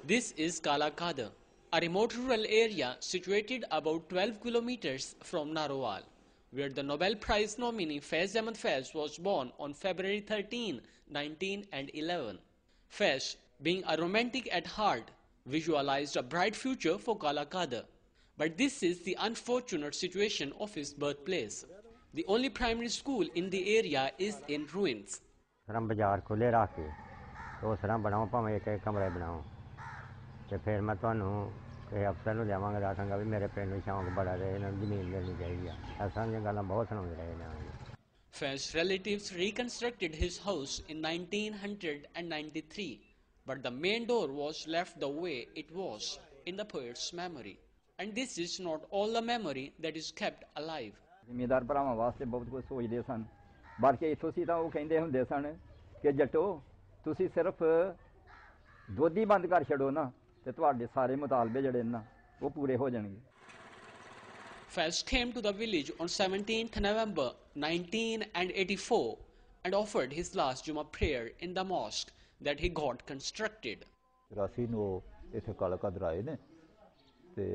This is Kala Kadar, a remote rural area situated about 12 kilometers from Narowal, where the Nobel Prize nominee Faiz Ahmad Faiz was born on February 13, 1911. Faiz, being a romantic at heart, visualized a bright future for Kala Kadar. But this is the unfortunate situation of his birthplace. The only primary school in the area is in ruins. हम बाजार खुले रख के तो उस तरह बनाओ भावें एक कमरे बनाओ तो फिर मैं ਤੁਹਾਨੂੰ ਕਿਸੇ ਅਫਸਰ ਨੂੰ ਲਿਆਵਾਂਗਾ ਦੱਸਾਂਗਾ ਵੀ ਮੇਰੇ ਪਿੰਡ ਨੂੰ ਸ਼ੌਂਕ ਬੜਾ ਰਹੇ ਇਹਨਾਂ ਨੂੰ ਜ਼ਮੀਨ ਮਿਲਣੀ ਚਾਹੀਦੀ ਆ ਐਸਾਂ ਦੀਆਂ ਗੱਲਾਂ ਬਹੁਤ ਸੁਣਾਉਂਦੇ ਰਹੇ ਨੇ। Faiz relatives reconstructed his house in 1993, but the main door was left the way it was in the poet's memory. And this is not all the memory that is kept alive. ਜ਼ਿਮੀਂਦਾਰ ਭਰਾਵਾਂ ਵਾਸਤੇ ਬਹੁਤ ਕੁਝ ਸੋਚਦੇ ਸਨ, ਬਲਕਿ ਇੱਥੋਂ ਸੀ ਤਾਂ ਉਹ ਕਹਿੰਦੇ ਹੁੰਦੇ ਸਨ ਕਿ ਜੱਟੋ ਤੁਸੀਂ ਸਿਰਫ ਦੁੱਧ ਹੀ ਬੰਦ ਕਰ ਛੱਡੋ ਨਾ ਤੇ ਤੁਹਾਡੇ ਸਾਰੇ ਮੁਤਾਲਬੇ ਜਿਹੜੇ ਨਾ ਉਹ ਪੂਰੇ ਹੋ ਜਾਣਗੇ। Faiz came to the village on 17th November 1984 and offered his last Jummah prayer in the mosque that he got constructed. ਰਾਸੀ ਨੂੰ ਇੱਥੇ ਕਾਲਾ ਕਾਦਰ ਆਏ ਨੇ ਤੇ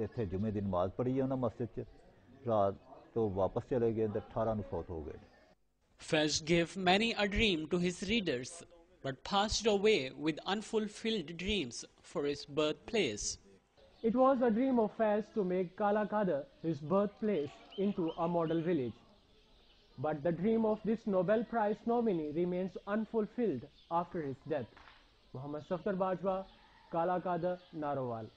ਇੱਥੇ ਜੁਮੇ ਦੀ ਨਮਾਜ਼ ਪੜ੍ਹੀ ਉਹਨਾਂ ਮਸਜਿਦ 'ਚ, ਰਾਤ ਤੋਂ ਵਾਪਸ ਚਲੇ ਗਏ ਤੇ 18 ਨੂੰ ਫੌਤ ਹੋ ਗਏ। Faiz gave many a dream to his readers, but passed away with unfulfilled dreams for his birthplace. It was a dream of Faiz to make Kala Kadar, his birthplace, into a model village. But the dream of this Nobel Prize nominee remains unfulfilled after his death. Muhammad Safdar Bajwa, Kala Kadar, Narowal.